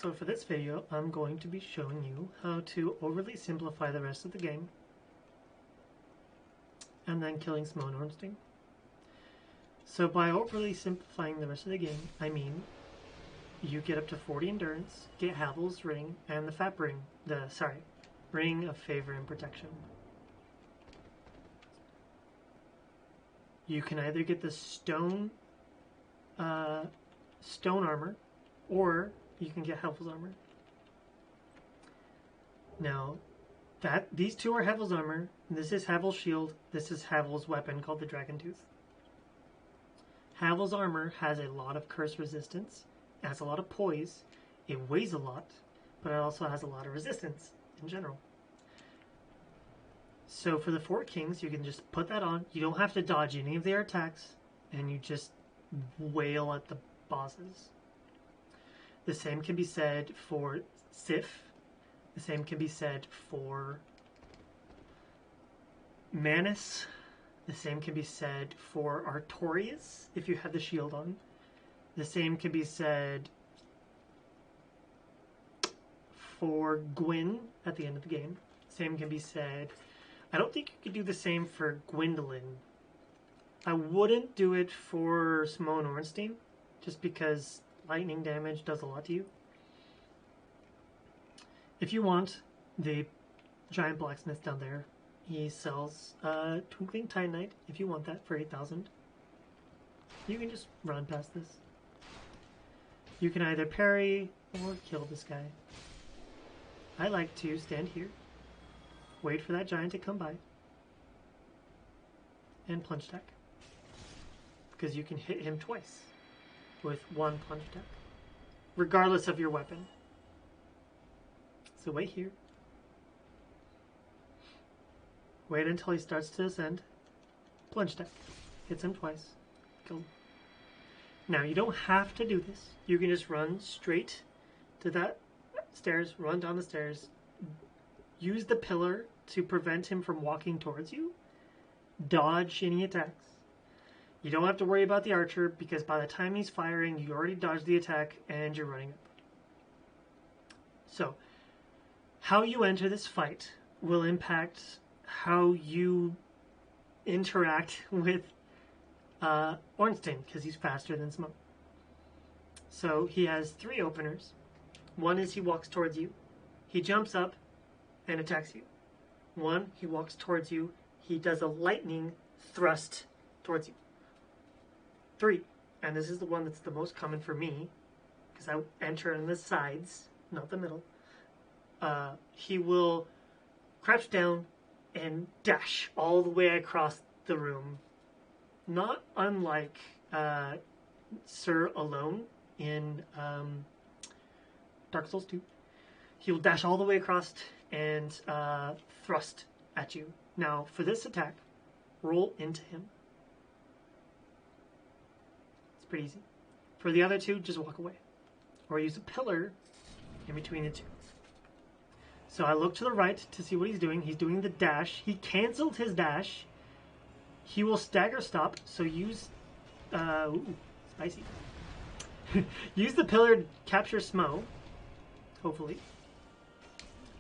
So for this video, I'm going to be showing you how to overly simplify the rest of the game and then killing Smough and Ornstein. So by overly simplifying the rest of the game, I mean you get up to 40 endurance, get Havel's ring, and the Fap ring, ring of favor and protection. You can either get the stone armor, or you can get Havel's armor. Now, these two are Havel's armor. This is Havel's shield. This is Havel's weapon called the Dragon Tooth. Havel's armor has a lot of curse resistance. It has a lot of poise. It weighs a lot, but it also has a lot of resistance in general. So for the Four Kings, you can just put that on. You don't have to dodge any of their attacks, and you just wail at the bosses. The same can be said for Sif. The same can be said for Manus. The same can be said for Artorias, if you have the shield on. The same can be said for Gwyn at the end of the game. Same can be said... I don't think you could do the same for Gwendolyn. I wouldn't do it for Smough and Ornstein, just because lightning damage does a lot to you. If you want, the giant blacksmith down there, he sells Twinkling Titanite, if you want that, for 8,000. You can just run past this. You can either parry or kill this guy. I like to stand here, wait for that giant to come by, and plunge attack. Because you can hit him twice with one plunge attack, regardless of your weapon. So wait here. Wait until he starts to ascend. Plunge attack. Hits him twice. Kill him. Now, you don't have to do this. You can just run straight to that stairs, run down the stairs, use the pillar to prevent him from walking towards you, dodge any attacks. You don't have to worry about the archer, because by the time he's firing, you already dodged the attack and you're running up. So, how you enter this fight will impact how you interact with Ornstein, because he's faster than Smough. So he has 3 openers. One is he walks towards you. He jumps up and attacks you. 1, he walks towards you. He does a lightning thrust towards you. 3, and this is the one that's the most common for me, because I enter on the sides, not the middle. He will crouch down and dash all the way across the room. Not unlike Sir Alone in Dark Souls 2. He will dash all the way across and thrust at you. Now, for this attack, roll into him. It's pretty easy. For the other 2, just walk away. Or use a pillar in between the 2. So I look to the right to see what he's doing. He's doing the dash. He canceled his dash. He will stagger stop, so use... spicy. Use the pillar to capture Smough, hopefully,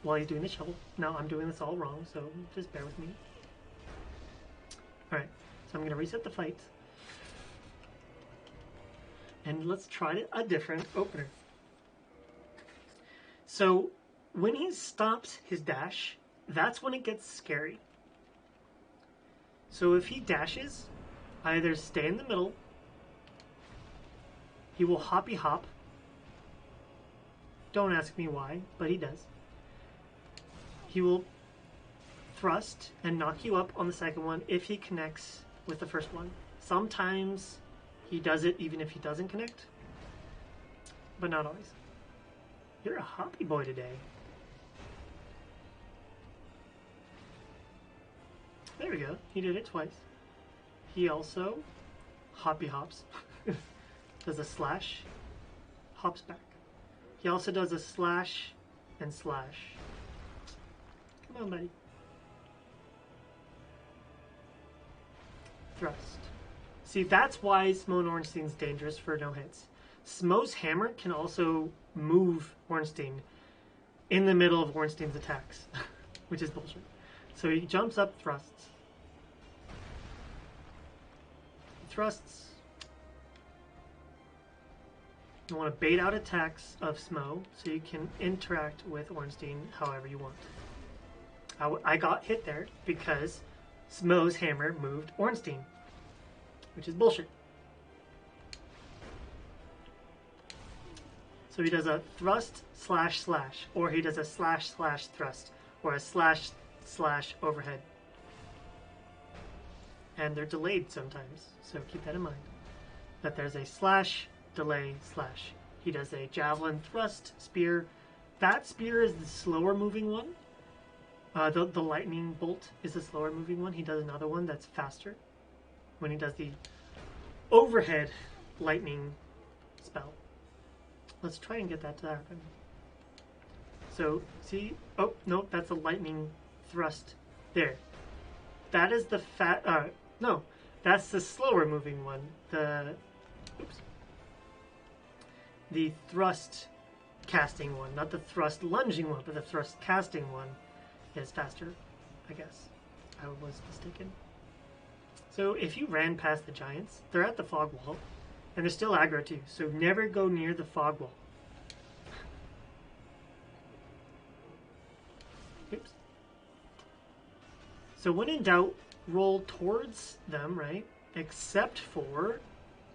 while he's doing the shovel. Now, I'm doing this all wrong, so just bear with me. Alright, so I'm going to reset the fight. And let's try a different opener. So, when he stops his dash, that's when it gets scary. So if he dashes, either stay in the middle, he will hoppy hop. Don't ask me why, but he does. He will thrust and knock you up on the second one if he connects with the first one. Sometimes he does it even if he doesn't connect, but not always. You're a hoppy boy today. There we go. He did it twice. He also hoppy hops. Does a slash, hops back. He also does a slash and slash. Come on, buddy. Thrust. See, that's why Smough and Ornstein's dangerous for no hits. Smough's hammer can also move Ornstein in the middle of Ornstein's attacks, which is bullshit. So he jumps up, thrusts. Thrusts. You want to bait out attacks of Smough so you can interact with Ornstein however you want. I got hit there because Smough's hammer moved Ornstein, which is bullshit. So he does a thrust slash slash, or he does a slash slash thrust, or a slash slash overhead. And they're delayed sometimes, so keep that in mind. That there's a slash, delay, slash. He does a javelin, thrust, spear. That spear is the slower moving one. The lightning bolt is the slower moving one. He does another one that's faster when he does the overhead lightning spell. Let's try and get that to happen. So, see? Oh, no, that's a lightning thrust. There. That is the no, that's the slower moving one. The thrust casting one, not the thrust lunging one, but the thrust casting one is faster, I guess. I was mistaken. So if you ran past the giants, they're at the fog wall, and they're still aggro too, so never go near the fog wall. Oops. So when in doubt, roll towards them, right? Except for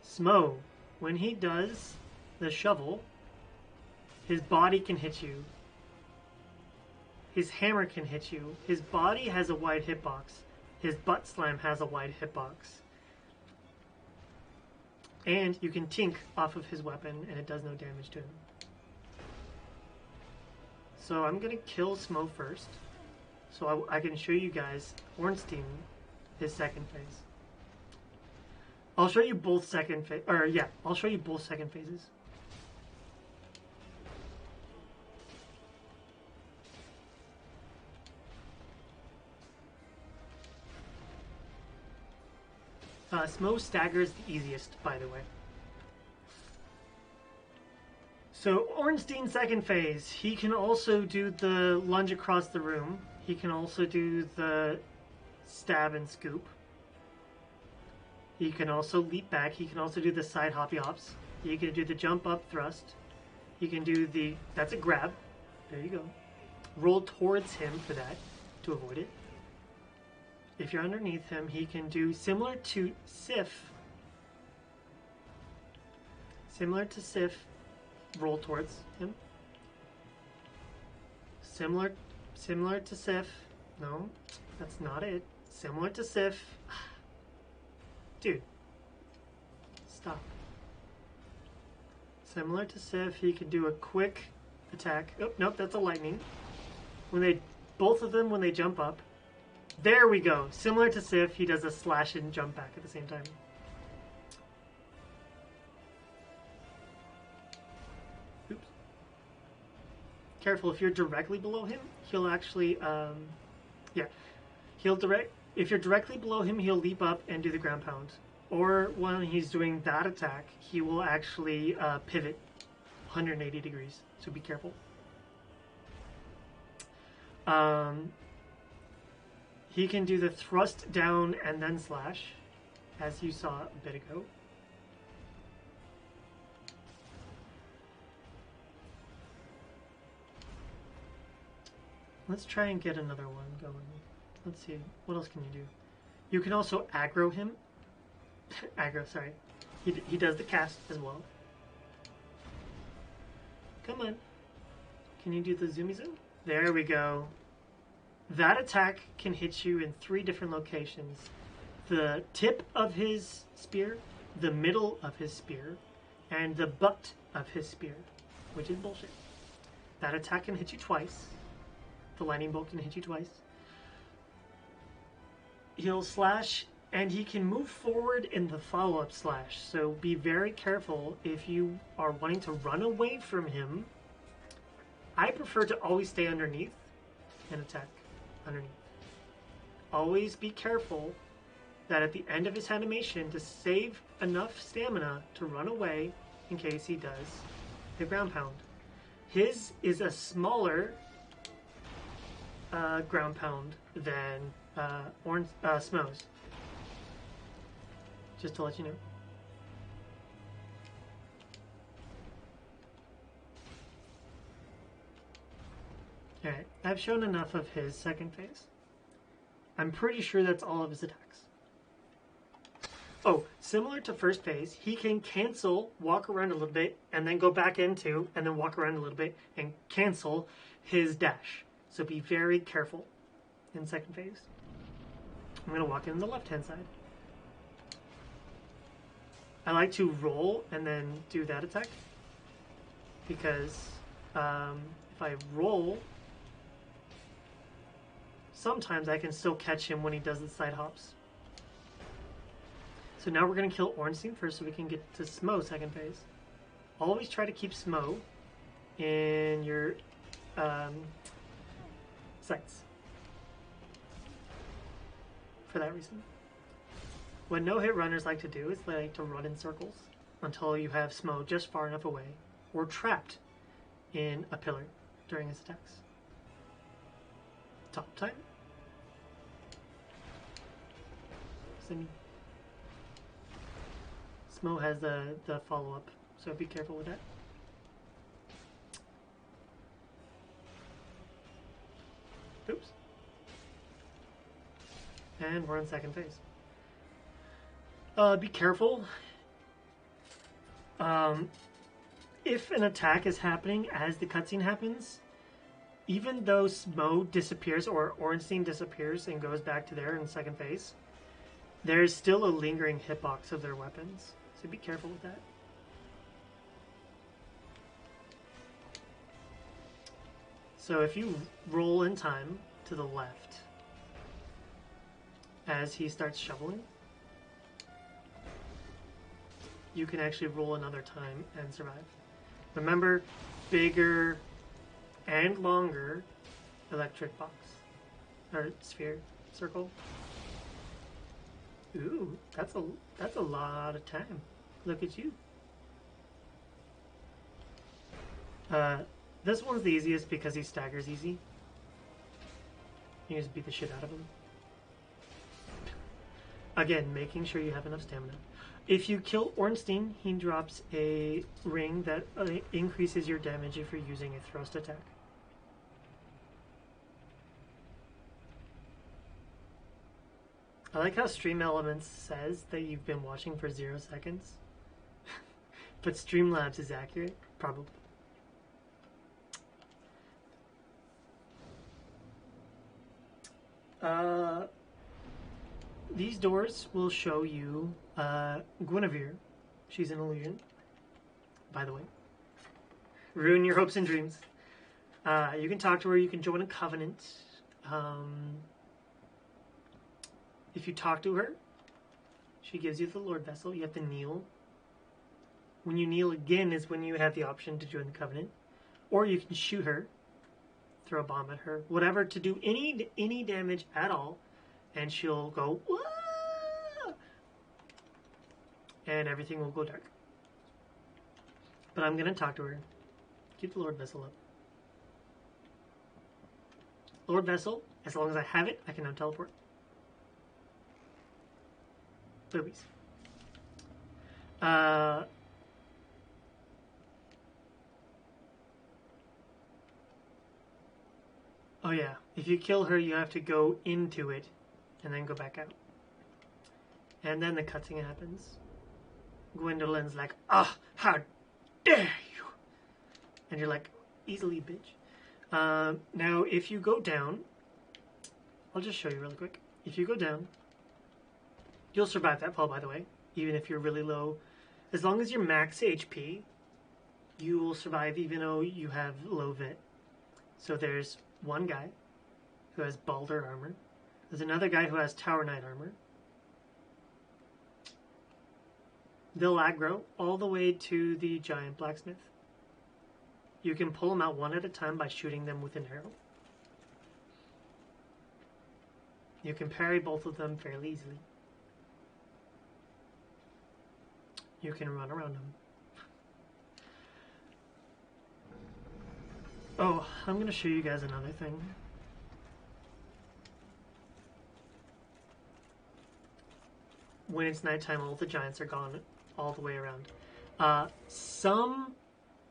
Smough. When he does the shovel, his body can hit you. His hammer can hit you. His body has a wide hitbox. His butt slam has a wide hitbox. And you can tink off of his weapon and it does no damage to him. So I'm going to kill Smough first. So I can show you guys Ornstein, his second phase. I'll show you both second phase, or yeah, I'll show you both second phases. Smough staggers the easiest, by the way. So Ornstein second phase, he can also do the lunge across the room. He can also do the stab and scoop. He can also leap back. He can also do the side hoppy hops. He can do the jump up thrust. He can do the, that's a grab. There you go. Roll towards him for that to avoid it. If you're underneath him, he can do similar to Sif. Similar to Sif, roll towards him. Similar to Sif. No, that's not it. Similar to Sif. Dude, stop. Similar to Sif, he can do a quick attack. Oh, nope, that's a lightning. Both of them when they jump up. There we go. Similar to Sif, he does a slash and jump back at the same time. Oops. Careful, if you're directly below him, he'll actually, if you're directly below him, he'll leap up and do the ground pound. Or when he's doing that attack, he will actually pivot 180 degrees, so be careful. He can do the thrust down and then slash, as you saw a bit ago. Let's try and get another one going. Let's see, what else can you do? You can also aggro him. Aggro, sorry. He does the cast as well. Come on. Can you do the zoomy zoom? There we go. That attack can hit you in 3 different locations. The tip of his spear, the middle of his spear, and the butt of his spear, which is bullshit. That attack can hit you twice. The lightning bolt can hit you twice. He'll slash, and he can move forward in the follow-up slash. So be very careful if you are wanting to run away from him. I prefer to always stay underneath and attack underneath. Always be careful that at the end of his animation, to save enough stamina to run away in case he does the ground pound. His is a smaller ground pound than Smough's. Just to let you know. Alright, I've shown enough of his second phase. I'm pretty sure that's all of his attacks. Oh, similar to first phase, he can cancel, walk around a little bit, and then go back into, and then walk around a little bit, and cancel his dash. So be very careful in second phase. I'm going to walk in the left-hand side. I like to roll and then do that attack. Because if I roll, sometimes I can still catch him when he does the side hops. So now we're going to kill Ornstein first so we can get to Smough second phase. Always try to keep Smough in your sights. For that reason. What no-hit runners like to do is they like to run in circles until you have Smough just far enough away or trapped in a pillar during his attacks. Top time. Simi. Smough has the follow-up, so be careful with that. Oops. And we're in second phase. Be careful. If an attack is happening as the cutscene happens, even though Smough disappears or Ornstein disappears and goes back to there in second phase, there's still a lingering hitbox of their weapons. So be careful with that. So if you roll in time to the left as he starts shoveling, you can actually roll another time and survive. Remember, bigger and longer electric box or sphere circle. Ooh, that's a lot of time. Look at you. This one's the easiest because he staggers easy. You just beat the shit out of him. Again, making sure you have enough stamina. If you kill Ornstein, he drops a ring that increases your damage if you're using a thrust attack. I like how Stream Elements says that you've been watching for 0 seconds. But Streamlabs is accurate? Probably. These doors will show you Guinevere. She's an illusion, by the way. Ruin your hopes and dreams. You can talk to her, you can join a covenant. If you talk to her, she gives you the Lord Vessel. You have to kneel. When you kneel again is when you have the option to join the covenant. Or you can shoot her, throw a bomb at her, whatever, to do any damage at all, and she'll go, "Wah!" And everything will go dark. But I'm going to talk to her. Keep the Lord Vessel up. Lord Vessel, as long as I have it, I can now teleport. Boobies. Oh yeah, if you kill her, you have to go into it and then go back out. And then the cutscene happens. Gwendolyn's like, "Ah, how dare you!" And you're like, "Easily, bitch." Now, if you go down, I'll just show you really quick. If you go down, you'll survive that fall, by the way, even if you're really low. As long as you're max HP, you will survive even though you have low vit. So there's one guy who has Balder armor. There's another guy who has Tower Knight armor. They'll aggro all the way to the giant blacksmith. You can pull them out one at a time by shooting them with an arrow. You can parry both of them fairly easily. You can run around them. Oh, I'm going to show you guys another thing. When it's nighttime, all the giants are gone all the way around. Some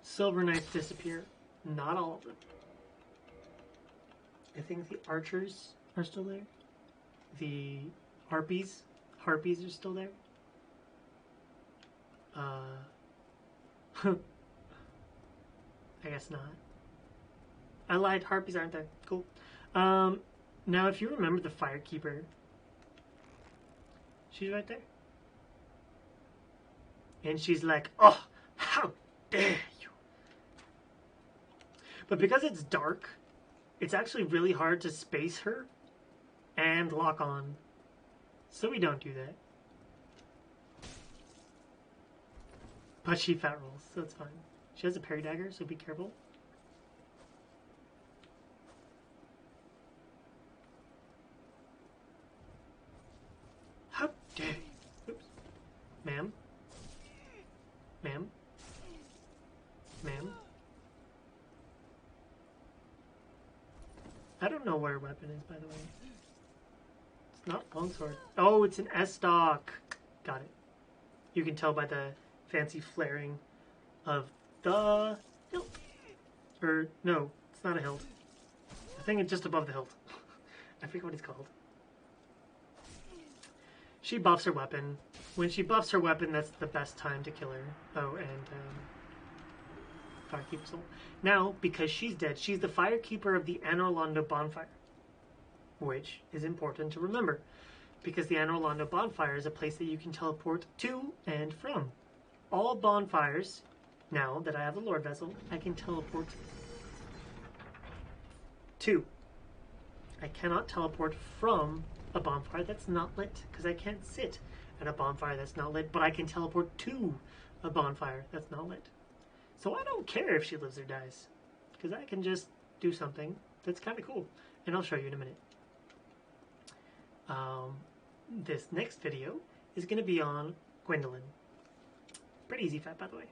silver knights disappear. Not all of them. I think the archers are still there. The harpies are still there. I guess not. I lied. Harpies aren't there. Cool. Now, if you remember the Firekeeper, she's right there. And she's like, oh, how dare you. But because it's dark, it's actually really hard to space her and lock on. So we don't do that. But she fat rolls, so it's fine. She has a parry dagger, so be careful. How dare you? Oops. Ma'am? Ma'am? Ma'am? I don't know where her weapon is, by the way. It's not longsword. Oh, it's an S-stock. Got it. You can tell by the fancy flaring of the hilt. Or, no, it's not a hilt. The thing is just above the hilt. I forget what it's called. She buffs her weapon. When she buffs her weapon, that's the best time to kill her. Oh, and Firekeeper Soul. Now, because she's dead, she's the Firekeeper of the Anor Londo bonfire. Which is important to remember. Because the Anor Londo bonfire is a place that you can teleport to and from. All bonfires, now that I have the Lord Vessel, I can teleport to. I cannot teleport from a bonfire that's not lit, because I can't sit at a bonfire that's not lit, but I can teleport to a bonfire that's not lit. So I don't care if she lives or dies, because I can just do something that's kind of cool, and I'll show you in a minute. This next video is going to be on Gwendolyn. Pretty easy fight, by the way.